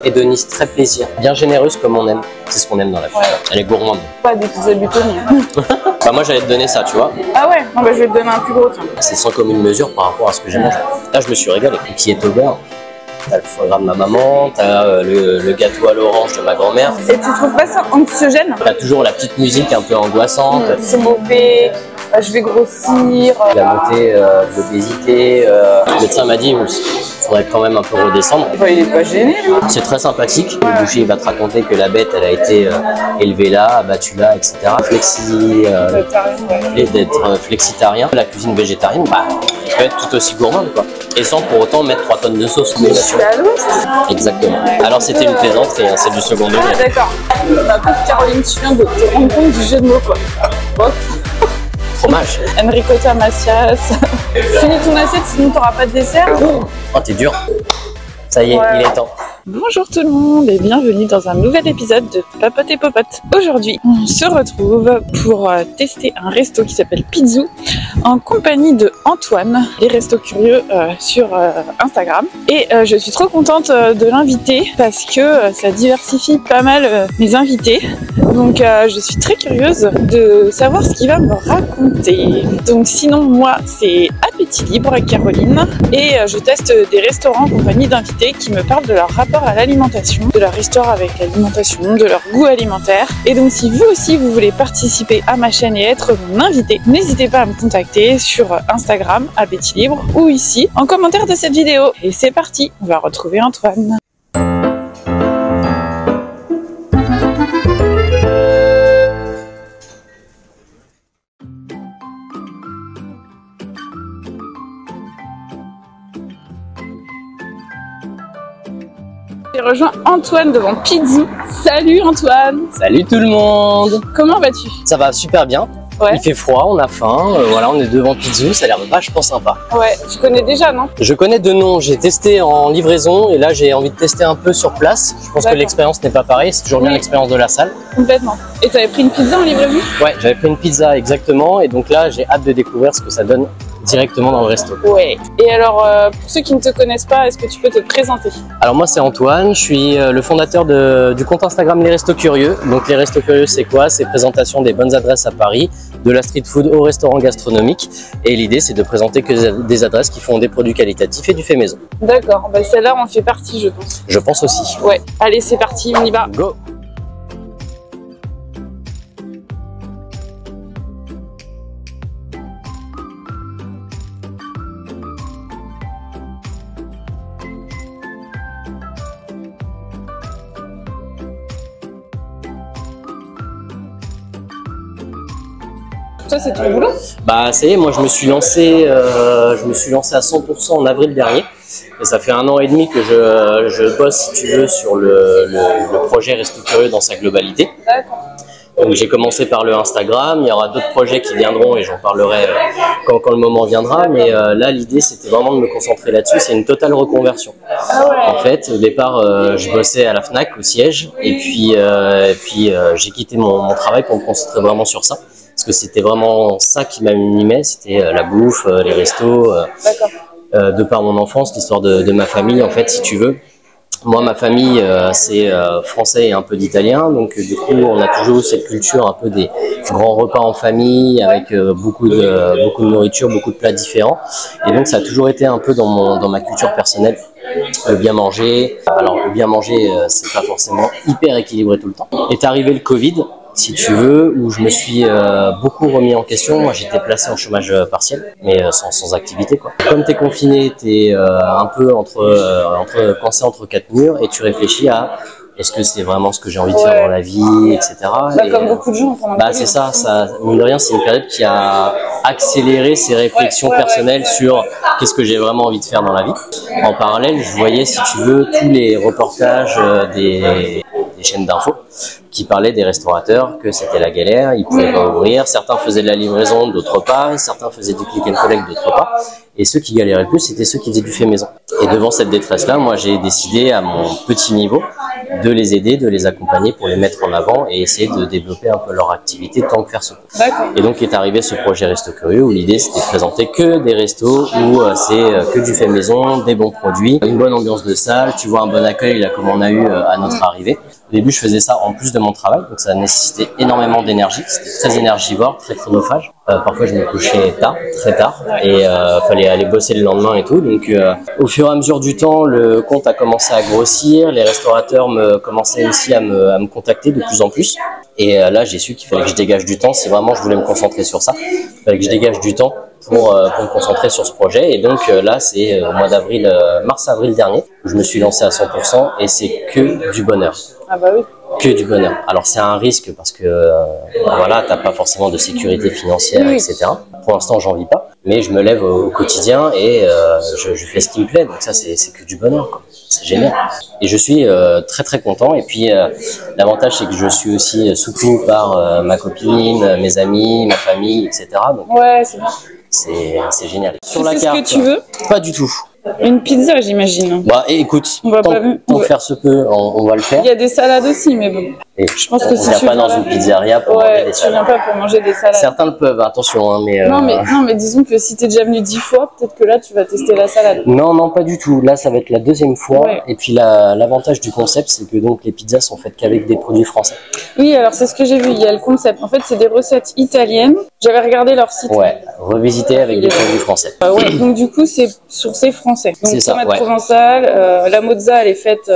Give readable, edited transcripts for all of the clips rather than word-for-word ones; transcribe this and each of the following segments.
Et Denise, très plaisir. Bien généreuse comme on aime. C'est ce qu'on aime dans la vie. Ouais. Elle est gourmande. Pas des pizzas butonniers. Bah moi j'allais te donner ça, tu vois. Ah ouais, non, bah, je vais te donner un plus gros, tiens. C'est sans commune mesure par rapport à ce que j'ai mangé. Là je me suis régalé. Qui est au beurre. T'as le foie gras de ma maman, t'as le gâteau à l'orange de ma grand-mère. Et tu trouves pas ça anxiogène? T'as toujours la petite musique un peu angoissante. C'est mauvais, je vais grossir. La montée de l'obésité. Le médecin m'a dit il faudrait quand même un peu redescendre. Bah, il est pas gêné, lui. C'est très sympathique. Le boucher va te raconter que la bête elle a été élevée là, abattue là, etc. Et d'être flexitarien. La cuisine végétarienne, bah, elle peut être tout aussi gourmande, quoi. Et sans pour autant mettre 3 tonnes de sauce. C'est à l'ouest. Exactement. Alors c'était une plaisanterie, hein, c'est du second degré. Ah, d'accord. Ma pauvre Caroline, tu viens de te rendre compte du jeu de mots, quoi. Bon. Fromage. Enricotta Macias. Finis ton assiette, sinon t'auras pas de dessert. Oh, t'es dur. Ça y est, il est temps. Bonjour tout le monde et bienvenue dans un nouvel épisode de Papote et Popote. Aujourd'hui, on se retrouve pour tester un resto qui s'appelle Pizzou en compagnie de Antoine, les restos curieux sur Instagram. Et je suis trop contente de l'inviter parce que ça diversifie pas mal mes invités. Donc je suis très curieuse de savoir ce qu'il va me raconter. Donc sinon, moi, c'est Appétit Libre avec Caroline et je teste des restaurants en compagnie d'invités qui me parlent de leur rapport à l'alimentation, de leur histoire avec l'alimentation, de leur goût alimentaire. Et donc si vous aussi vous voulez participer à ma chaîne et être mon invité, n'hésitez pas à me contacter sur Instagram, Appétit Libre, ou ici, en commentaire de cette vidéo. Et c'est parti, on va retrouver Antoine. J'ai rejoint Antoine devant Pizzou. Salut Antoine. Salut tout le monde. Comment vas-tu? Ça va super bien. Ouais. Il fait froid, on a faim, voilà, on est devant Pizzou, ça a l'air vachement sympa. Ouais, tu connais déjà, non? Je connais de nom, j'ai testé en livraison et là j'ai envie de tester un peu sur place. Je pense que l'expérience n'est pas pareille, c'est toujours bien l'expérience de la salle. Complètement. Et tu avais pris une pizza en livraison? Ouais, j'avais pris une pizza exactement et donc là j'ai hâte de découvrir ce que ça donne directement dans le resto. Ouais. Et alors, pour ceux qui ne te connaissent pas, est-ce que tu peux te présenter? Alors moi c'est Antoine, je suis le fondateur du compte Instagram Les Restos Curieux. Donc les Restos Curieux c'est quoi? C'est présentation des bonnes adresses à Paris, de la street food au restaurant gastronomique. Et l'idée c'est de présenter que des adresses qui font des produits qualitatifs et du fait maison. D'accord, bah, celle-là en fait partie je pense. Je pense aussi. Ouais, allez c'est parti, on y va. Go! Toi, c'est ton boulot? Bah ça y est, moi je me suis lancé à 100% en avril dernier. Et ça fait 1 an et demi que je bosse, si tu veux, sur le projet Resto Curieux dans sa globalité. D'accord. Donc j'ai commencé par le Instagram, il y aura d'autres projets qui viendront et j'en parlerai quand le moment viendra. Mais là l'idée c'était vraiment de me concentrer là-dessus, c'est une totale reconversion. Ah ouais. En fait, au départ je bossais à la Fnac au siège et puis j'ai quitté mon travail pour me concentrer vraiment sur ça. Parce que c'était vraiment ça qui m'animait, c'était la bouffe, les restos, de par mon enfance, l'histoire de ma famille en fait si tu veux. Moi ma famille c'est français et un peu d'italien, donc du coup on a toujours eu cette culture un peu des grands repas en famille avec beaucoup de nourriture, beaucoup de plats différents. Et donc ça a toujours été un peu dans ma culture personnelle. Le bien manger, alors le bien manger c'est pas forcément hyper équilibré tout le temps. Est arrivé le Covid, si tu veux, où je me suis beaucoup remis en question. Moi j'étais placé en chômage partiel, mais sans activité quoi. Comme tu es confiné, tu es un peu coincé entre 4 murs et tu réfléchis à est-ce que c'est vraiment ce que j'ai envie de faire dans la vie, etc. Bah, et, comme beaucoup de gens. Bah, c'est ça, mine de rien, c'est une période qui a accéléré ces réflexions personnelles sur qu'est-ce que j'ai vraiment envie de faire dans la vie. En parallèle, je voyais, si tu veux, tous les reportages des chaînes d'infos qui parlaient des restaurateurs, que c'était la galère, ils pouvaient pas ouvrir, certains faisaient de la livraison, d'autres pas, certains faisaient du click and collect, d'autres pas, et ceux qui galéraient le plus, c'était ceux qui faisaient du fait maison. Et devant cette détresse-là, moi j'ai décidé à mon petit niveau de les aider, de les accompagner pour les mettre en avant et essayer de développer un peu leur activité tant que faire se peut. Et donc est arrivé ce projet Resto Curieux où l'idée c'était de présenter que des restos où c'est que du fait maison, des bons produits, une bonne ambiance de salle, tu vois un bon accueil là comme on a eu à notre arrivée. Au début, je faisais ça en plus de mon travail, donc ça nécessitait énormément d'énergie. C'était très énergivore, très chronophage. Parfois, je me couchais tard, très tard, et fallait aller bosser le lendemain et tout. Donc, au fur et à mesure du temps, le compte a commencé à grossir. Les restaurateurs commençaient aussi à me contacter de plus en plus. Et là, j'ai su qu'il fallait que je dégage du temps. Si vraiment je voulais me concentrer sur ça, il fallait que je dégage du temps pour me concentrer sur ce projet. Et donc là, c'est au mois d'avril, mars-avril dernier, où je me suis lancé à 100% et c'est que du bonheur. Ah bah oui. Que du bonheur. Alors c'est un risque parce que voilà, t'as pas forcément de sécurité financière, oui. etc. Pour l'instant, j'en vis pas, mais je me lève au quotidien et je fais ce qui me plaît. Donc ça, c'est que du bonheur, quoi. C'est génial. Et je suis très très content. Et puis l'avantage, c'est que je suis aussi soutenu par ma copine, mes amis, ma famille, etc. Donc ouais, c'est bien. C'est génial. Sur la carte, ce que tu veux? Pas du tout. Une pizza, j'imagine. Bah écoute, tant que faire se peut, on va le faire. Il y a des salades aussi, mais bon. Et je pense que si tu viens pas dans une pizzeria pour manger des salades. Tu viens pas pour manger des salades. Certains le peuvent, attention. Hein, mais, non, mais disons que si t'es déjà venu 10 fois, peut-être que là tu vas tester la salade. Non, pas du tout. Là, ça va être la deuxième fois. Ouais. Et puis l'avantage du concept, c'est que donc les pizzas sont faites qu'avec des produits français. Oui, alors c'est ce que j'ai vu. Il y a le concept. En fait, c'est des recettes italiennes. J'avais regardé leur site. Ouais, revisité avec des produits français. Ouais, donc du coup, c'est sourcé français. C'est ça. Tomate provençale, la mozza, elle est faite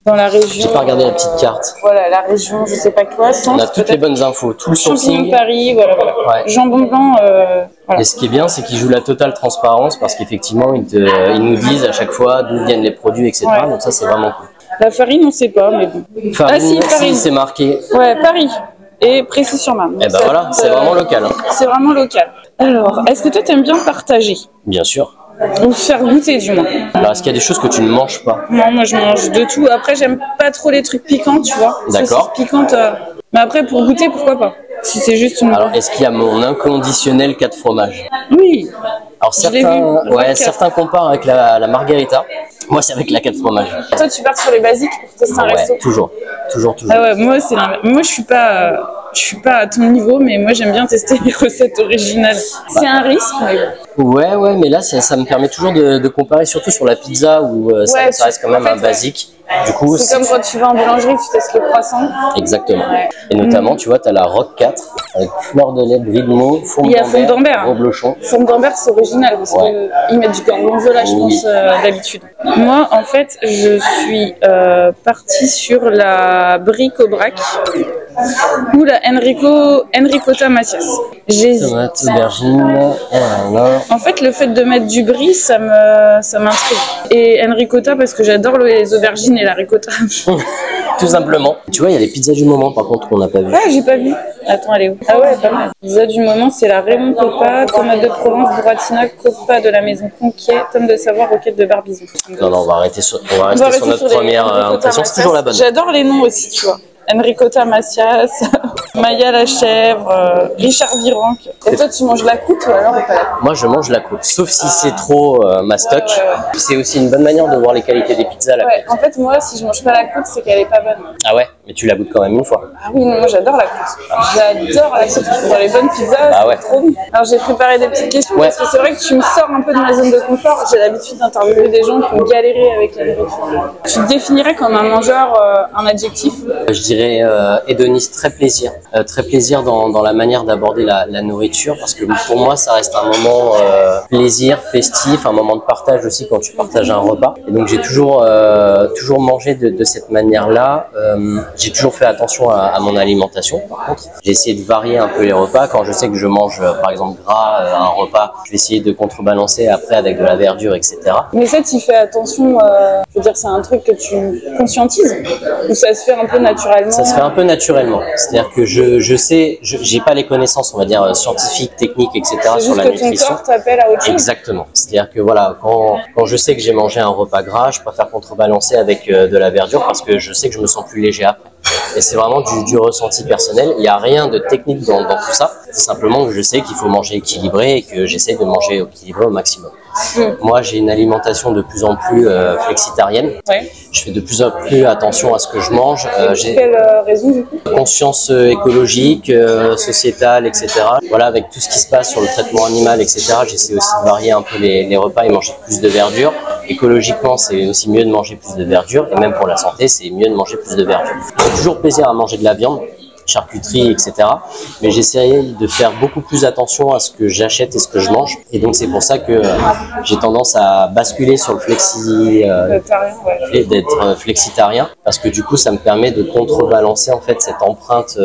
dans la région. J'ai pas regardé la petite carte. Voilà, la région, je sais pas quoi. On a toutes les bonnes infos, tout le sourcing. De Paris, voilà. Ouais. Jambon blanc. Voilà. Et ce qui est bien, c'est qu'ils jouent la totale transparence parce qu'effectivement, ils nous disent à chaque fois d'où viennent les produits, etc. Ouais. Donc ça, c'est vraiment cool. La farine, on sait pas, mais bon. Farine, si, c'est marqué. Ouais, Paris. Et Précy-sur-Marne. Et ben voilà, c'est vraiment local. Hein. C'est vraiment local. Alors, est-ce que toi, t'aimes bien partager? Bien sûr. Ou faire goûter, du moins. Alors, est-ce qu'il y a des choses que tu ne manges pas? Non, moi, je mange de tout. Après, j'aime pas trop les trucs piquants, tu vois. D'accord. Piquantes. Mais après, pour goûter, pourquoi pas? Si c'est juste une... Alors, est-ce qu'il y a mon inconditionnel 4 fromages? Oui. Alors, certains comparent avec la margarita. Moi, c'est avec la 4 fromages. Toi, tu pars sur les basiques pour tester un resto? Toujours. Ah ouais, moi, c'est l'inverse. Moi, je suis pas à ton niveau, mais moi, j'aime bien tester les recettes originales. C'est un risque, mais bon. Ouais, mais là, ça me permet toujours de comparer, surtout sur la pizza où ça reste quand même un basique. Du coup, c'est comme quand tu vas en boulangerie, tu testes le croissant. Exactement. Ouais. Et notamment, tu vois, tu as la Rock 4 avec fleur de lait, brie de meaux, fourme d'Ambert, reblochon. Fourme d'Ambert, c'est original parce qu'ils mettent du gorgonzola, je pense, d'habitude. Moi, en fait, je suis partie sur la brique au brac ou la Enricotta Macias. Tomate, aubergine, en fait, le fait de mettre du brie, ça m'intrigue. Et Enricotta parce que j'adore les aubergines et la ricotta. Tout simplement. Tu vois, il y a les pizzas du moment, par contre, qu'on n'a pas vu. Ah, j'ai pas vu. Attends, elle est où? Ah ouais, pas mal. Pizza du moment, c'est la Raymond Coppa, tomate de Provence, buratina, Coppa de la maison Conquiet, tome de Savoie, roquette de Barbizon. Non, on va rester sur notre première impression. C'est toujours la bonne. J'adore les noms aussi, tu vois. Enricotta Macias, Maya la chèvre, Richard Virenque. Et toi, tu manges la croûte ou alors pas la croûte? Moi, je mange la croûte, sauf si c'est trop mastoc. Ouais. C'est aussi une bonne manière de voir les qualités des pizzas. La croûte. En fait, moi, si je mange pas la croûte, c'est qu'elle est pas bonne. Ah ouais? Mais tu la goûtes quand même une fois. Ah oui, non, moi j'adore la croûte. J'adore la croûte. Dans les bonnes pizzas, c'est trop bon. Alors j'ai préparé des petites questions parce que c'est vrai que tu me sors un peu de ma zone de confort. J'ai l'habitude d'interviewer des gens qui ont galéré avec la nourriture. Tu te définirais comme un mangeur, un adjectif? Je dirais hédoniste, très plaisir. Très plaisir dans la manière d'aborder la nourriture parce que pour moi ça reste un moment plaisir, festif, un moment de partage aussi quand tu partages un repas. Et donc j'ai toujours mangé de cette manière-là. J'ai toujours fait attention à mon alimentation. Par contre, j'ai essayé de varier un peu les repas. Quand je sais que je mange par exemple gras un repas, je vais essayer de contrebalancer après avec de la verdure, etc. Mais ça, tu fais attention. Je veux dire, c'est un truc que tu conscientises ou ça se fait un peu naturellement? Ça se fait un peu naturellement. C'est-à-dire que je sais, j'ai pas les connaissances, on va dire scientifiques, techniques, etc. sur la nutrition. C'est juste que ton corps t'appelle à autre chose. Exactement. C'est-à-dire que voilà, quand je sais que j'ai mangé un repas gras, je préfère contrebalancer avec de la verdure parce que je sais que je me sens plus léger après. Et c'est vraiment du ressenti personnel. Il n'y a rien de technique dans tout ça. C'est simplement que je sais qu'il faut manger équilibré et que j'essaie de manger équilibré au maximum. Moi, j'ai une alimentation de plus en plus flexitarienne. Ouais. Je fais de plus en plus attention à ce que je mange. J'ai quelle raison du coup? Conscience écologique, sociétale, etc. Voilà, avec tout ce qui se passe sur le traitement animal, etc. J'essaie aussi de varier un peu les repas et manger plus de verdure. Écologiquement, c'est aussi mieux de manger plus de verdure et même pour la santé, c'est mieux de manger plus de verdure. J'ai toujours plaisir à manger de la viande, charcuterie, etc. Mais j'essaie de faire beaucoup plus attention à ce que j'achète et ce que je mange. Et donc c'est pour ça que j'ai tendance à basculer sur le d'être flexitarien, parce que du coup ça me permet de contrebalancer en fait cette empreinte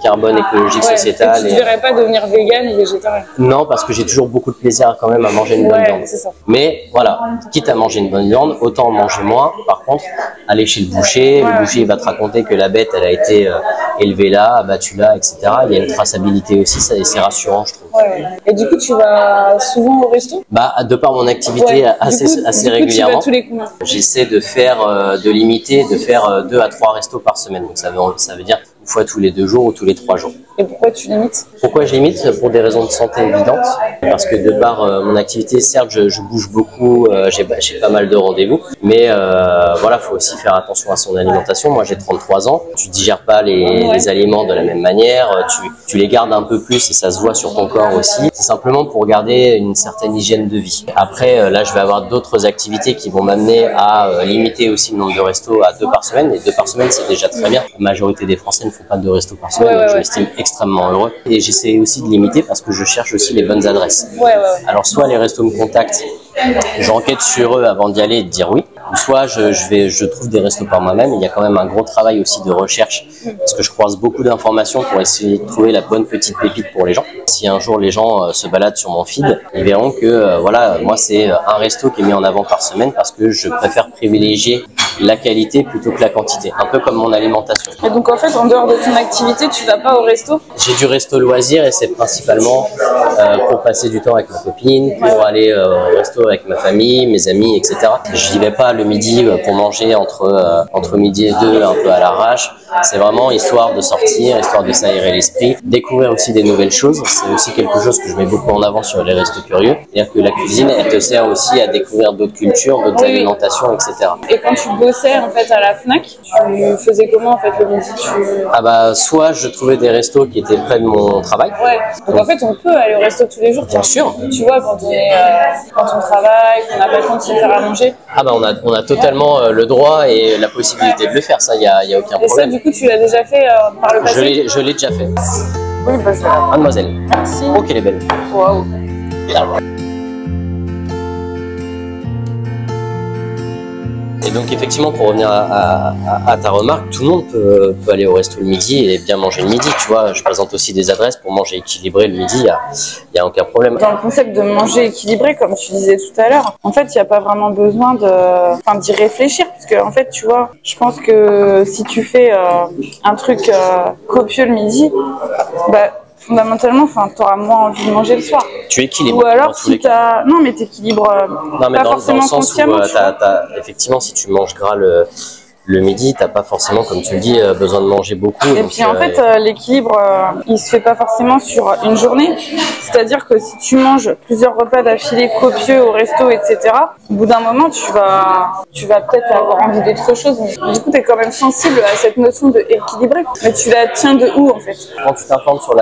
carbone écologique sociétale. Et tu ne devrais pas devenir vegan ou végétarien? Non, parce que j'ai toujours beaucoup de plaisir quand même à manger une bonne viande. Ça. Mais voilà, quitte à manger une bonne viande, autant en manger moins. Par contre, aller chez le boucher, le boucher il va te raconter que la bête elle a été élevée là, abattu là, etc. Il y a une traçabilité aussi, ça, et c'est rassurant, je trouve. Et du coup, tu vas souvent au resto? Bah, de par mon activité assez régulièrement, j'essaie de limiter, de faire 2 à 3 restos par semaine. Donc ça veut dire une fois tous les 2 jours ou tous les 3 jours. Et pourquoi tu limites? Pourquoi je limite? Pour des raisons de santé évidentes. Parce que de par mon activité, certes, je bouge beaucoup, j'ai pas mal de rendez-vous. Mais voilà, faut aussi faire attention à son alimentation. Moi, j'ai 33 ans. Tu digères pas les aliments de la même manière. Tu les gardes un peu plus et ça se voit sur ton corps aussi. C'est simplement pour garder une certaine hygiène de vie. Après, là, je vais avoir d'autres activités qui vont m'amener à limiter aussi le nombre de restos à 2 par semaine. Et 2 par semaine, c'est déjà très bien. La majorité des Français ne font pas 2 restos par semaine. Donc je m'estime extrêmement heureux. Et j'essaie aussi de limiter parce que je cherche aussi les bonnes adresses. Alors, soit les restos me contactent, j'enquête sur eux avant d'y aller et de dire oui. Soit je trouve des restos par moi-même. Il y a quand même un gros travail aussi de recherche parce que je croise beaucoup d'informations pour essayer de trouver la bonne petite pépite pour les gens. Si un jour les gens se baladent sur mon feed, ils verront que voilà, moi c'est un resto qui est mis en avant par semaine parce que je préfère privilégier la qualité plutôt que la quantité, un peu comme mon alimentation. Et donc en fait, en dehors de ton activité, tu vas pas au resto? J'ai du resto loisir et c'est principalement pour passer du temps avec ma copine, pour aller au resto avec ma famille, mes amis, etc. Je n'y vais pas le midi pour manger entre midi et 2 un peu à l'arrache. C'est vraiment histoire de sortir, histoire de s'aérer l'esprit, découvrir aussi des nouvelles choses. C'est aussi quelque chose que je mets beaucoup en avant sur les restos curieux. C'est-à-dire que la cuisine, elle te sert aussi à découvrir d'autres cultures, d'autres alimentations, etc. Et quand tu bossais en fait à la Fnac, tu faisais comment en fait le midi? Ah bah, soit je trouvais des restos qui étaient près de mon travail. Donc en fait, on peut aller au resto tous les jours. Bien sûr. Tu vois, quand on travaille, qu'on n'a pas le temps de se faire à manger. Ah bah on a totalement le droit et la possibilité de le faire, ça, il y a aucun problème. Et ça, du coup, tu l'as déjà fait par le passé? Je l'ai déjà fait. Oui, bah je vais la... Mademoiselle. Merci. Oh, qu'elle est belle. Waouh. Et donc effectivement, pour revenir à ta remarque, tout le monde peut aller au resto le midi et bien manger le midi, tu vois. Je présente aussi des adresses pour manger équilibré le midi, il y a aucun problème. Dans le concept de manger équilibré, comme tu disais tout à l'heure, en fait, il n'y a pas vraiment besoin d'y réfléchir, parce que en fait, tu vois, je pense que si tu fais un truc copieux le midi, bah fondamentalement, tu auras moins envie de manger le soir. Tu équilibres. Ou alors si t'as... Non, mais t'équilibres pas forcément consciemment. Dans le sens où effectivement, si tu manges gras le midi, t'as pas forcément, comme tu le dis, besoin de manger beaucoup. Et puis en fait, l'équilibre, il se fait pas forcément sur une journée. C'est-à-dire que si tu manges plusieurs repas d'affilée copieux au resto, etc., au bout d'un moment, tu vas peut-être avoir envie d'autre chose. Mais du coup, tu es quand même sensible à cette notion de équilibré. Mais tu la tiens de où, en fait? Quand tu t'informes sur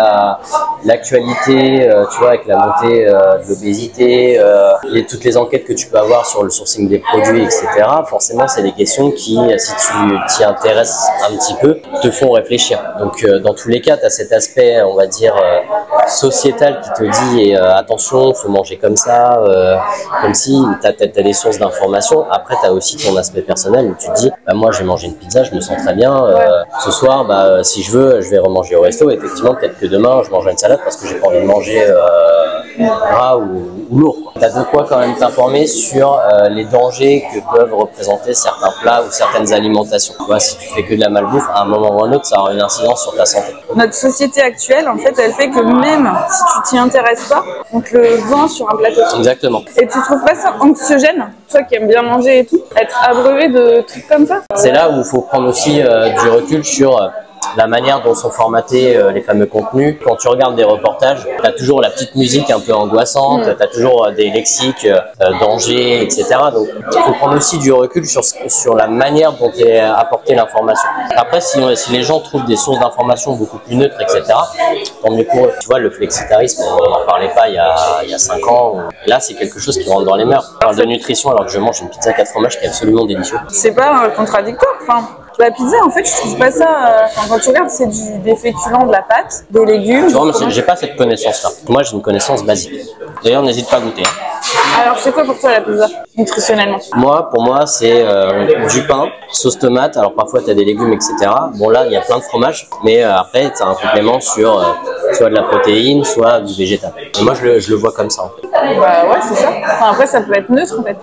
l'actualité, tu vois, avec la montée de l'obésité, et toutes les enquêtes que tu peux avoir sur le sourcing des produits, etc., forcément, c'est des questions qui, si tu t'y intéresses un petit peu, te font réfléchir. Donc, dans tous les cas, tu as cet aspect, on va dire, sociétal qui te dit attention, faut manger comme ça, comme si tu as des sources d'informations. Après, tu as aussi ton aspect personnel où tu te dis, bah, moi, je vais manger une pizza, je me sens très bien. Ce soir, bah, si je veux, je vais remanger au resto. Effectivement, peut-être que demain, je mangerai une salade parce que j'ai pas envie de manger gras ou lourd. Tu as de quoi quand même t'informer sur les dangers que peuvent représenter certains plats ou certaines alimentations. Tu vois, si tu fais que de la malbouffe, à un moment ou à un autre, ça aura une incidence sur ta santé. Notre société actuelle, en fait, elle fait que même si tu t'y intéresses pas, on te le vend sur un plateau. Exactement. Et tu trouves pas ça anxiogène, toi qui aimes bien manger et tout, être abreuvé de trucs comme ça? C'est là où il faut prendre aussi du recul sur la manière dont sont formatés les fameux contenus. Quand tu regardes des reportages, tu as toujours la petite musique un peu angoissante, tu as toujours des lexiques, danger, etc. Donc il faut prendre aussi du recul sur la manière dont est apportée l'information. Après, si les gens trouvent des sources d'information beaucoup plus neutres, etc., tant mieux pour eux. Tu vois, le flexitarisme, on n'en parlait pas il y a 5 ans. Là, c'est quelque chose qui rentre dans les mœurs. On parle de nutrition alors que je mange une pizza 4 fromages qui est absolument délicieux. C'est pas contradictoire, enfin. La pizza, en fait, je trouve pas ça. Quand tu regardes, c'est des féculents, de la pâte, des légumes. Tu vois, mais j'ai pas cette connaissance-là. Moi, j'ai une connaissance basique. D'ailleurs, n'hésite pas à goûter. Alors, c'est quoi pour toi la pizza, nutritionnellement? Pour moi, c'est du pain, sauce tomate. Alors, parfois, tu as des légumes, etc. Bon, là, il y a plein de fromages. Mais après, tu as un complément sur soit de la protéine, soit du végétal. Et moi, je le vois comme ça, en fait. Bah ouais, c'est ça. Enfin, après, ça peut être neutre, en fait.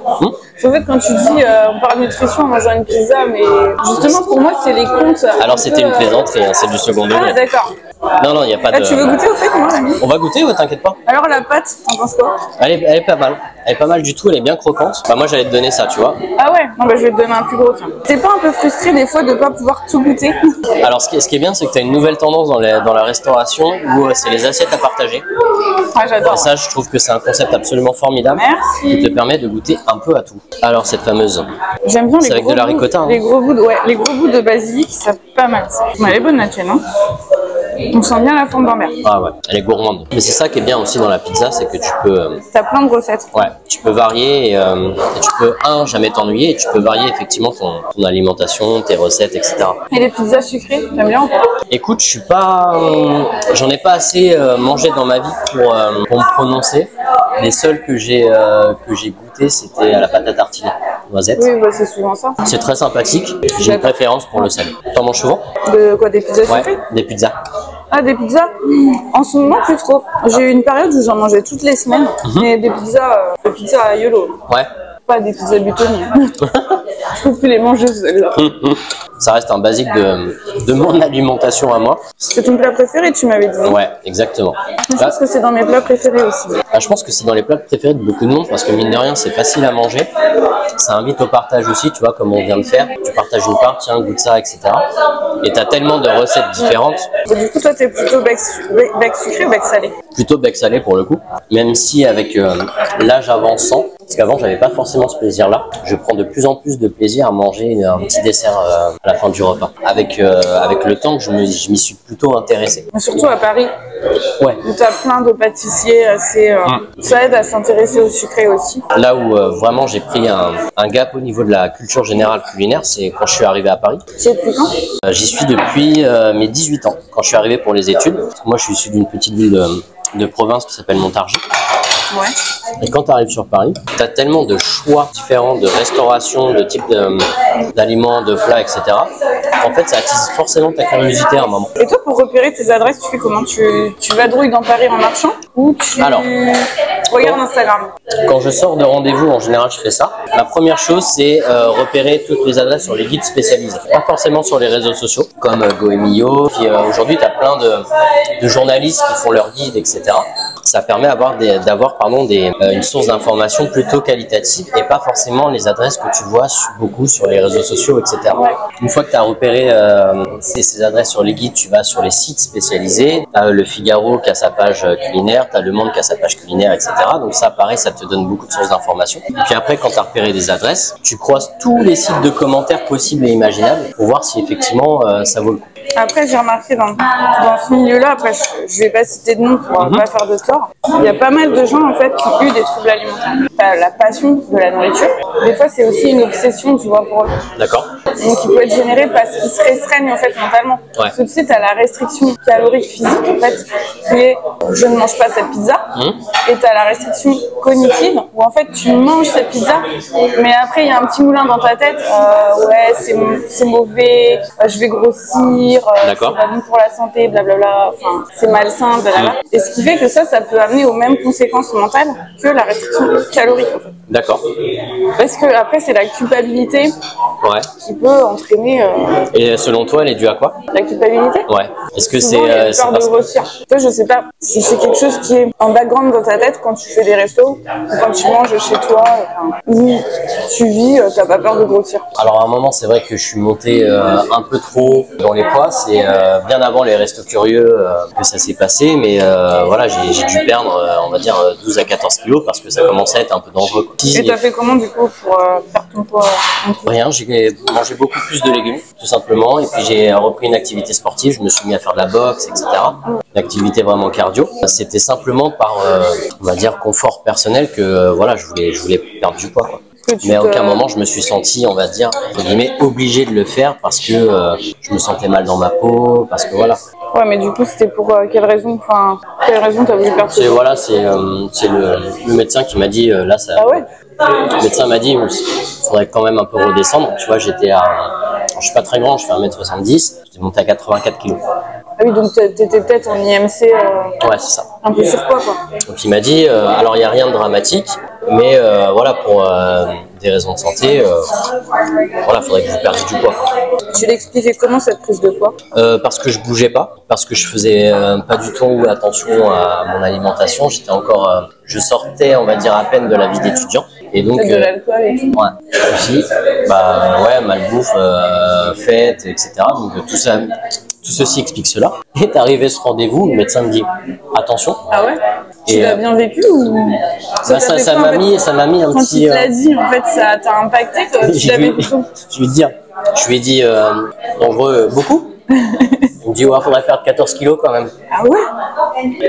En fait, quand tu dis on parle de nutrition en mangeant une pizza, mais justement, pour moi, c'est les comptes. Alors, c'était une plaisanterie, hein, c'est du second degré. Ah, d'accord. Non, il n'y a pas de... Tu veux goûter, au fait, moi, l'ami? On va goûter, ouais, t'inquiète pas. Alors, la pâte, t'en penses quoi? Elle est pas mal. Elle est pas mal du tout, elle est bien croquante. Bah, moi, j'allais te donner ça, tu vois. Ah ouais? Non, bah, je vais te donner un plus gros, tiens. T'es pas un peu frustré, des fois, de pas pouvoir tout goûter? Alors, ce qui est bien, c'est que tu as une nouvelle tendance dans la restauration où c'est les assiettes à partager. Ah, j'adore. Et ça, je trouve que c'est un concept absolument formidable. Merci. Qui te permet de goûter un peu à tout. Alors, cette fameuse... J'aime bien les avec gros de la bouts, ricotta, hein. les gros bouts de basilic, ça fait pas mal. Elle est bonne, la tienne, hein. On sent bien la fond d'Ambert. Ah ouais, elle est gourmande. Mais c'est ça qui est bien aussi dans la pizza, c'est que tu peux... T'as plein de recettes. Ouais, tu peux varier et tu peux, jamais t'ennuyer et tu peux varier effectivement ton alimentation, tes recettes, etc. Et les pizzas sucrées, t'aimes bien ou pas? Écoute, je suis pas... j'en ai pas assez mangé dans ma vie pour me prononcer. Les seuls que j'ai goûté, c'était à la pâte à tartiner, noisette. Oui, bah, c'est souvent ça. C'est très sympathique. J'ai une préférence pour le sel. T'en manges souvent? De quoi, des pizzas sucrées? Ouais, des pizzas. Ah, des pizzas? En ce moment, plus trop. J'ai eu une période où j'en mangeais toutes les semaines, mais des pizzas à YOLO. Ouais. Pas des pizzas Buitoni. Je peux plus les manger, celles-là. Ça reste un basique de mon alimentation à moi. C'est ton plat préféré, tu m'avais dit. Ouais, exactement. Je pense que c'est dans mes plats préférés aussi. Je pense que c'est dans les plats préférés de beaucoup de monde parce que mine de rien, c'est facile à manger. Ça invite au partage aussi, tu vois, comme on vient de faire. Tu partages une part, tiens, goûte ça, etc. Et tu as tellement de recettes différentes. Et du coup, toi, t'es plutôt bec sucré ou bec salé? Plutôt bec salé pour le coup. Même si avec l'âge avançant, parce qu'avant, j'avais pas forcément ce plaisir-là. Je prends de plus en plus de plaisir à manger un petit dessert à la fin du repas. Avec le temps, je m'y suis plutôt intéressé. Mais surtout à Paris, ouais. Où tu as plein de pâtissiers assez... Ça aide à s'intéresser au sucré aussi. Là où vraiment j'ai pris un gap au niveau de la culture générale culinaire, c'est quand je suis arrivé à Paris. Tu es depuis quand? J'y suis depuis mes 18 ans, quand je suis arrivé pour les études. Parce que moi, je suis issu d'une petite ville de province qui s'appelle Montargis. Ouais. Et quand tu arrives sur Paris, tu as tellement de choix différents de restauration, de types d'aliments, de plats, etc. En fait, ça attise forcément ta curiosité à un moment. Et toi, pour repérer tes adresses, tu fais comment? Tu vadrouilles dans Paris en marchant? Ou tu regardes Instagram? Quand je sors de rendez-vous, en général, je fais ça. La première chose, c'est repérer toutes les adresses sur les guides spécialisés. Pas forcément sur les réseaux sociaux, comme Goemio. Puis aujourd'hui, tu as plein de journalistes qui font leurs guides, etc. Ça permet d'avoir une source d'information plutôt qualitative et pas forcément les adresses que tu vois beaucoup sur les réseaux sociaux, etc. Ouais. Une fois que tu as repéré ces adresses sur les guides, tu vas sur les sites spécialisés. Tu as Le Figaro qui a sa page culinaire, tu as Le Monde qui a sa page culinaire, etc. Donc ça, pareil, ça te donne beaucoup de sources d'informations. Et puis après, quand tu as repéré des adresses, tu croises tous les sites de commentaires possibles et imaginables pour voir si effectivement ça vaut le coup. Après, j'ai remarqué dans ce milieu-là, après je vais pas citer de nom pour pas faire de tort, il y a pas mal de gens en fait qui ont eu des troubles alimentaires. T'as la passion de la nourriture, des fois c'est aussi une obsession, tu vois, pour eux. D'accord. Donc qui peut être générée parce qu'ils se restreignent en fait mentalement. Ouais. Parce que tu sais, t'as la restriction calorique physique en fait, qui est je ne mange pas cette pizza, et t'as la restriction cognitive où en fait tu manges cette pizza, mais après il y a un petit moulin dans ta tête, ouais c'est mauvais, je vais grossir. C'est pas bon pour la santé, blablabla, enfin, c'est malsain, blablabla. Et ce qui fait que ça peut amener aux mêmes conséquences mentales que la restriction calorique, en fait. D'accord. Parce que après, c'est la culpabilité qui qui peut entraîner Et selon toi, elle est due à quoi? la culpabilité. Ouais. Est-ce que Souvent, il y a c'est peur de grossir. Toi, je sais pas si c'est quelque chose qui est en background dans ta tête quand tu fais des restos, ou quand tu manges chez toi, où tu vis, t'as pas peur de grossir. Alors à un moment, c'est vrai que je suis monté un peu trop dans les poids. C'est bien avant les restos curieux que ça s'est passé, mais voilà, j'ai dû perdre, on va dire, 12 à 14 kilos parce que ça commençait à être un peu dangereux, quoi. Et t'as fait comment du coup pour perdre ton poids? Rien, j'ai mangé beaucoup plus de légumes, tout simplement, et puis j'ai repris une activité sportive. Je me suis mis à faire de la boxe, etc. Une activité vraiment cardio. C'était simplement par, on va dire, confort personnel que voilà, je voulais perdre du poids, quoi. Mais à aucun moment je me suis senti, on va dire, entre guillemets, obligé de le faire parce que je me sentais mal dans ma peau, parce que voilà. Ouais, mais du coup, c'était pour quelle raison? Enfin, quelle raison t'as voulu perdre? C'est voilà, c'est le médecin qui m'a dit là ça. Ah ouais? Le médecin m'a dit il faudrait quand même un peu redescendre. Tu vois, j'étais à, je suis pas très grand, je fais 1m70, j'étais monté à 84 kg. Ah oui, donc t'étais peut-être en IMC Ouais, c'est ça. un peu surpoids, quoi. Donc il m'a dit, alors il n'y a rien de dramatique, mais voilà, pour des raisons de santé, voilà, faudrait que vous perdiez du poids. Tu l'expliquais comment cette prise de poids? Parce que je bougeais pas, parce que je faisais pas du tout attention à mon alimentation. J'étais encore, je sortais, on va dire, à peine de la vie d'étudiant. Et donc, de l'alcool et tout. Ouais, aussi, bah ouais, malbouffe, fête, etc. Donc tout ça, tout ceci explique cela. Et t'arrivé ce rendez-vous, le médecin me dit attention. Ah ouais? Tu Et, l'as bien vécu ou ça m'a mis un quand petit. Quand il te l'a dit, en fait, ça t'a impacté. Tu l'as vécu. Je lui ai dit dangereux beaucoup. Il me dit ouais, faudrait perdre 14 kilos quand même. Ah ouais?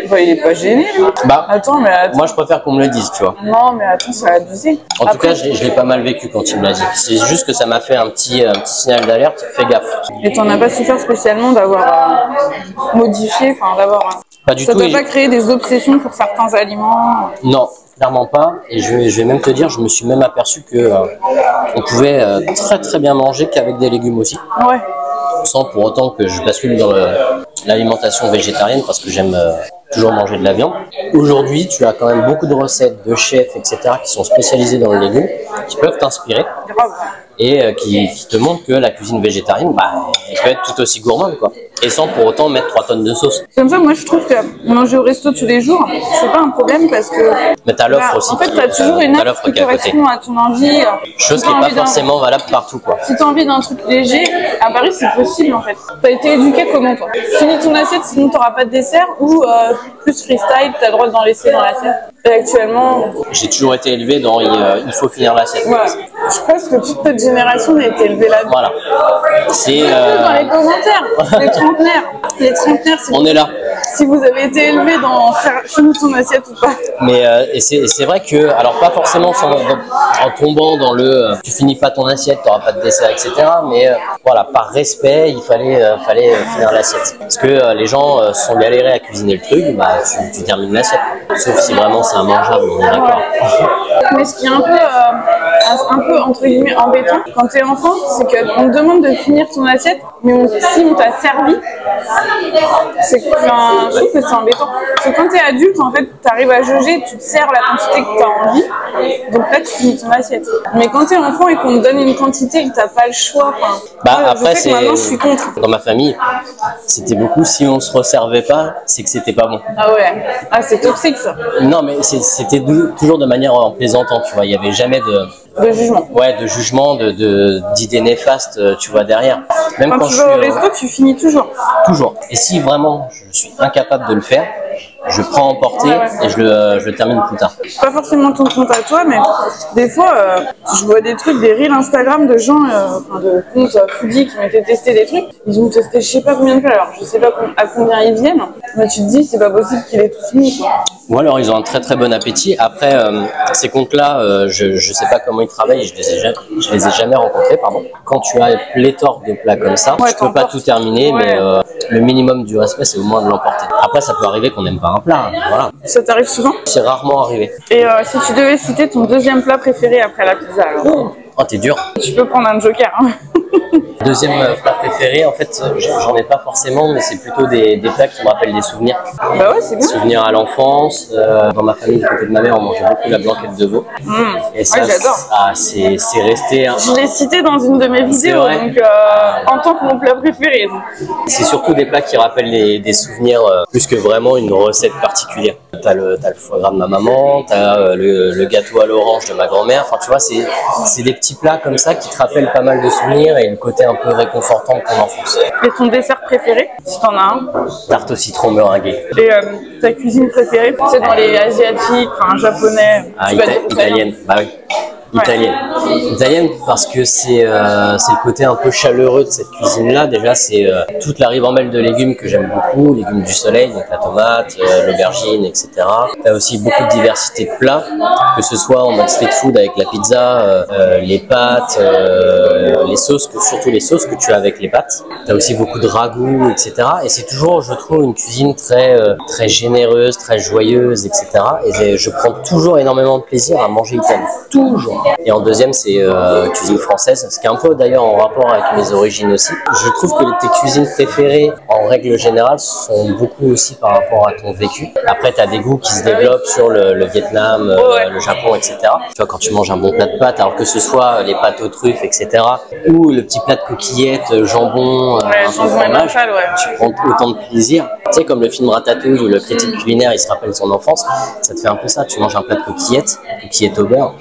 Bah, il est pas gêné, lui. Bah, attends, mais attends. Moi je préfère qu'on me le dise, tu vois. Non, mais attends, ça a abusé. En tout cas, je l'ai pas mal vécu quand il me l'a dit. C'est juste que ça m'a fait un petit signal d'alerte, fais gaffe. Et t'en as pas souffert spécialement d'avoir modifié, enfin d'avoir. Pas du ça tout. t'a pas créé des obsessions pour certains aliments? Non, clairement pas. Et je vais même te dire, je me suis même aperçu que on pouvait très très bien manger qu'avec des légumes aussi. Ouais. Sans pour autant que je bascule dans l'alimentation végétarienne parce que j'aime toujours manger de la viande. Aujourd'hui, tu as quand même beaucoup de recettes de chefs, etc. qui sont spécialisés dans le légume, qui peuvent t'inspirer et qui te montrent que la cuisine végétarienne, bah, elle peut être tout aussi gourmande, quoi. Et sans pour autant mettre 3 tonnes de sauce. Comme ça, moi je trouve que manger au resto tous les jours, c'est pas un problème parce que. Mais t'as l'offre aussi. En fait, t'as toujours une offre qui correspond à ton envie. Chose qui n'est pas forcément valable partout, quoi. Si t'as envie d'un truc léger, à Paris c'est possible en fait. T'as été éduqué comment toi? Finis ton assiette, sinon t'auras pas de dessert ou plus freestyle, t'as le droit d'en laisser dans l'assiette. Et actuellement. J'ai toujours été élevé dans il faut finir l'assiette. Voilà. Je pense que toute notre génération a été élevée là-dedans. Voilà. C'est. Dans les commentaires, les trentenaires. Les trentenaires, si on est là. Si vous avez été élevé dans faire finir ton assiette ou pas. Mais et c'est vrai que, alors pas forcément en tombant dans le tu finis pas ton assiette, t'auras pas de dessert, etc. Mais voilà, par respect, il fallait finir l'assiette. Parce que les gens sont galérés à cuisiner le truc, bah tu termines l'assiette. Sauf si vraiment c'est immangeable, on est d'accord. Mais ce qui est un peu entre guillemets embêtant quand t'es enfant, c'est qu'on te demande de finir ton assiette, mais si on t'a servi, c'est je trouve que c'est embêtant. Parce que quand t'es adulte, en fait, t'arrives à jauger, tu te sers la quantité que t'as envie, donc là tu finis ton assiette. Mais quand t'es enfant et qu'on te donne une quantité et que t'as pas le choix, après c'est. Maintenant je suis contre. Dans ma famille, c'était beaucoup si on se resservait pas, c'est que c'était pas bon. Ah ouais, ah c'est toxique ça. Non mais c'était toujours de manière plaisantant, tu vois, il y avait jamais de jugement. Ouais, de jugement, d'idées néfastes, tu vois, derrière. Même quand tu vas au resto, tu finis toujours. Toujours. Et si vraiment je suis incapable de le faire, je prends en portée et je le termine plus tard. Pas forcément ton compte à toi, mais des fois, je vois des trucs, des reels Instagram de gens, de comptes foodies qui m'étaient testé des trucs. Ils ont testé je sais pas combien de plats, alors je sais pas à combien ils viennent, mais tu te dis c'est pas possible qu'il ait tout fini, quoi. Ou alors ils ont un très très bon appétit. Après, ces comptes-là, je sais pas comment ils travaillent, je les ai jamais rencontrés, pardon. Quand tu as pléthore de plats comme ça, tu peux pas tout terminer, mais le minimum du respect, c'est au moins de l'emporter. Après, ça peut arriver qu'on n'aime pas un plat, voilà. Ça t'arrive souvent? C'est rarement arrivé. Et si tu devais citer ton deuxième plat préféré après la pizza, alors? Oh, t'es dur. Tu peux prendre un joker, hein. Deuxième plat préféré, en fait, j'en ai pas forcément, mais c'est plutôt des plats qui me rappellent des souvenirs. Bah ouais, c'est bien. Souvenirs à l'enfance. Dans ma famille, du côté de ma mère, on mangeait beaucoup la blanquette de veau. Et ça, ouais, j'adore. C'est resté. Hein. Je l'ai cité dans une de mes vidéos, donc en tant que mon plat préféré. C'est surtout des plats qui rappellent des souvenirs plus que vraiment une recette particulière. T'as le foie gras de ma maman, t'as le gâteau à l'orange de ma grand-mère. Enfin, tu vois, c'est des petits plats comme ça qui te rappellent pas mal de souvenirs et le côté un peu réconfortant de ton enfance. Et ton dessert préféré, si t'en as un? Tarte au citron meringuée. Et ta cuisine préférée, c'est dans les asiatiques, enfin japonais, italienne, bah oui. Italienne parce que c'est le côté un peu chaleureux de cette cuisine-là. Déjà, c'est toute la ribambelle de légumes que j'aime beaucoup, légumes du soleil, donc la tomate, l'aubergine, etc. T'as aussi beaucoup de diversité de plats, que ce soit en mode street food avec la pizza, les pâtes, les sauces, surtout les sauces que tu as avec les pâtes. T'as aussi beaucoup de ragoûts, etc. Et c'est toujours, je trouve, une cuisine très généreuse, très joyeuse, etc. Et je prends toujours énormément de plaisir à manger italien. Toujours. Et en deuxième, c'est cuisine française, ce qui est un peu d'ailleurs en rapport avec mes origines aussi. Je trouve que tes cuisines préférées, en règle générale, sont beaucoup aussi par rapport à ton vécu. Après, tu as des goûts qui se développent sur le Vietnam, le Japon, etc. Tu vois, quand tu manges un bon plat de pâtes, alors que ce soit les pâtes aux truffes, etc., ou le petit plat de coquillettes, jambon, un peu de fromage, tu prends autant de plaisir. Tu sais, comme le film Ratatouille où le critique culinaire, il se rappelle son enfance, ça te fait un peu ça. Tu manges un plat de coquillettes au beurre.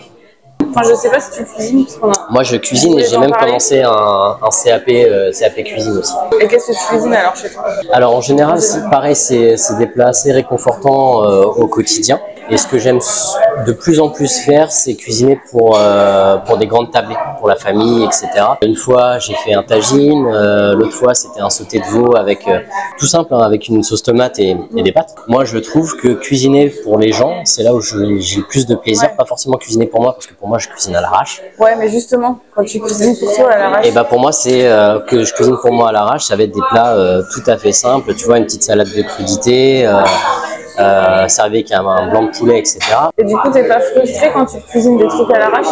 Enfin, je sais pas si tu cuisines. Moi, je cuisine et j'ai même commencé un CAP cuisine aussi. Et qu'est-ce que tu cuisines alors chez toi? Alors, en général, pareil, c'est des plats assez réconfortants au quotidien. Et ce que j'aime de plus en plus faire, c'est cuisiner pour des grandes tablées, pour la famille, etc. Une fois, j'ai fait un tagine. L'autre fois, c'était un sauté de veau avec tout simple, hein, avec une sauce tomate et des pâtes. Moi, je trouve que cuisiner pour les gens, c'est là où j'ai le plus de plaisir. Pas forcément cuisiner pour moi, parce que pour moi, je cuisine à l'arrache. Ouais, mais justement, quand tu cuisines pour toi à l'arrache. Et bah pour moi, c'est que je cuisine pour moi à l'arrache. Ça va être des plats tout à fait simples. Tu vois, une petite salade de crudité. Servi avec un blanc de poulet, etc. Et du coup, t'es pas frustré quand tu cuisines des trucs à l'arrache?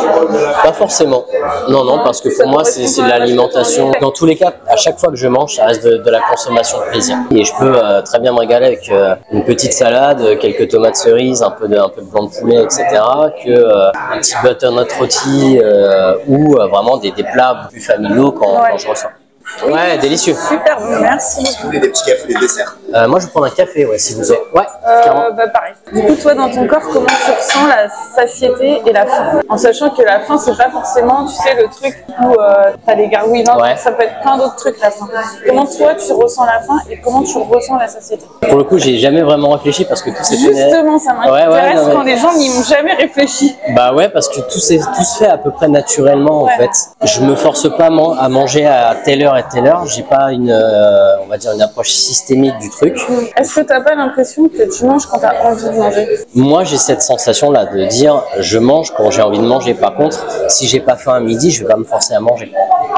Pas forcément. Non, parce que pour moi, c'est de l'alimentation. Dans tous les cas, à chaque fois que je mange, ça reste de la consommation de plaisir. Et je peux très bien me régaler avec une petite salade, quelques tomates cerises, un peu de blanc de poulet, etc. que un petit butternut rôti ou vraiment des plats plus familiaux quand je ressors. Ouais, délicieux. Super, merci. Est-ce que vous voulez des petits cafés, des desserts? Moi, je vais prendre un café, ouais, si vous êtes. Ouais, bah pareil. Du coup, toi, dans ton corps, comment tu ressens la satiété et la faim? En sachant que la faim, c'est pas forcément, tu sais, le truc où t'as les gargouilles. Non, ça peut être plein d'autres trucs, la faim. Comment toi, tu ressens la faim et comment tu ressens la satiété? Pour le coup, j'ai jamais vraiment réfléchi parce que tout s'est fait. Justement, ça m'intéresse quand les gens n'y ont jamais réfléchi. Bah ouais, parce que tout se fait à peu près naturellement, en fait. Je me force pas à manger à telle heure et telle heure. J'ai pas on va dire une approche systémique du truc. Est-ce que t'as pas l'impression que tu manges quand t'as envie de manger? Moi, j'ai cette sensation-là de dire je mange quand j'ai envie de manger. Par contre, si j'ai pas faim à midi, je vais pas me forcer à manger.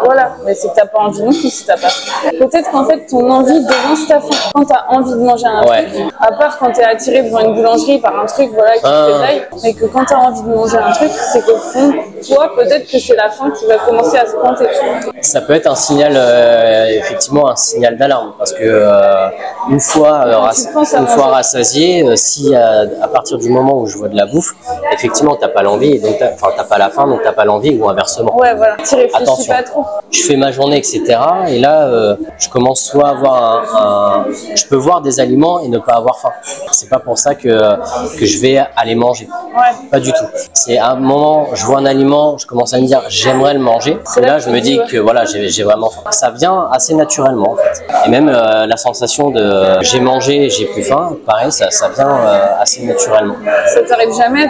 Voilà, mais c'est que t'as pas envie non plus si t'as pas faim. Peut-être qu'en fait, ton envie devance ta faim. Quand t'as envie de manger un truc, à part quand t'es attiré devant une boulangerie par un truc, voilà, qui te fait d'ail, mais que quand t'as envie de manger un truc, c'est qu'au fond, toi, peut-être que c'est la faim qui va commencer à se pointer. Ça peut être un signal, effectivement, un signal d'alarme, parce que une fois rassasié, si à partir du moment où je vois de la bouffe, effectivement, t'as pas l'envie, et donc t'as pas la faim, donc t'as pas l'envie, ou inversement. Ouais, voilà. Tu réfléchis pas trop. Je fais ma journée, etc. Et là, je commence soit à avoir je peux voir des aliments et ne pas avoir faim. C'est pas pour ça que je vais aller manger. Ouais. Pas du tout. C'est à un moment, je vois un aliment, je commence à me dire j'aimerais le manger. Et là, je me dis que voilà, j'ai vraiment faim. Ça vient assez naturellement, en fait. Et même la sensation de j'ai mangé, j'ai plus faim, pareil, ça vient assez naturellement. Ça t'arrive jamais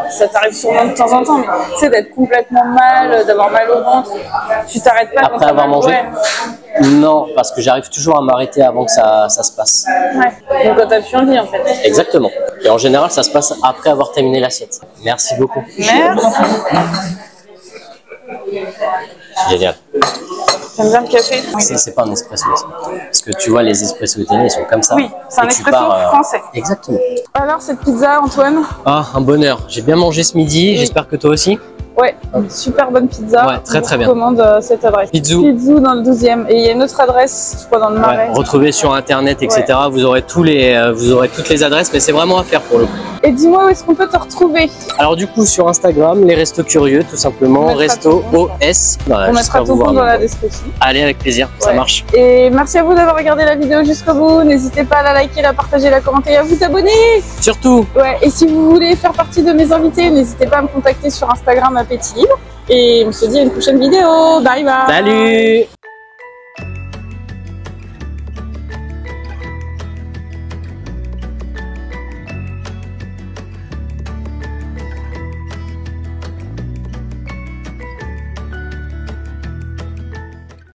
ça t'arrive sûrement de temps en temps, mais tu sais, d'être complètement mal, d'avoir mal au ventre, tu t'arrêtes pas après avoir mangé? Non, parce que j'arrive toujours à m'arrêter avant que ça se passe. Ouais, donc quand t'as plus envie, en fait. Exactement. Et en général, ça se passe après avoir terminé l'assiette. Merci beaucoup. Merci. Génial. T'aimes bien le café? C'est pas un espresso. Parce que tu vois, les espressos italiens, ils sont comme ça. Oui, c'est un espresso français. Exactement. Alors, cette pizza, Antoine? Ah, un bonheur. J'ai bien mangé ce midi. J'espère que toi aussi. Ouais, une super bonne pizza. Ouais, très très bien. Je recommande cette adresse. Pizzou. Pizzou dans le 12e. Et il y a une autre adresse, je crois, dans le Marais. Ouais, retrouvez sur internet, etc. Ouais. Vous aurez vous aurez toutes les adresses, mais c'est vraiment à faire pour le coup. Et dis-moi où est-ce qu'on peut te retrouver? Alors du coup sur Instagram, les Restos Curieux, tout simplement, Resto OS. On mettra ton compte dans la description. Allez, avec plaisir, ça marche. Et merci à vous d'avoir regardé la vidéo jusqu'au bout. N'hésitez pas à la liker, la partager, la commenter et à vous abonner. Surtout. Ouais, et si vous voulez faire partie de mes invités, n'hésitez pas à me contacter sur Instagram Appétit Libre. Et on se dit à une prochaine vidéo. Bye bye. Salut.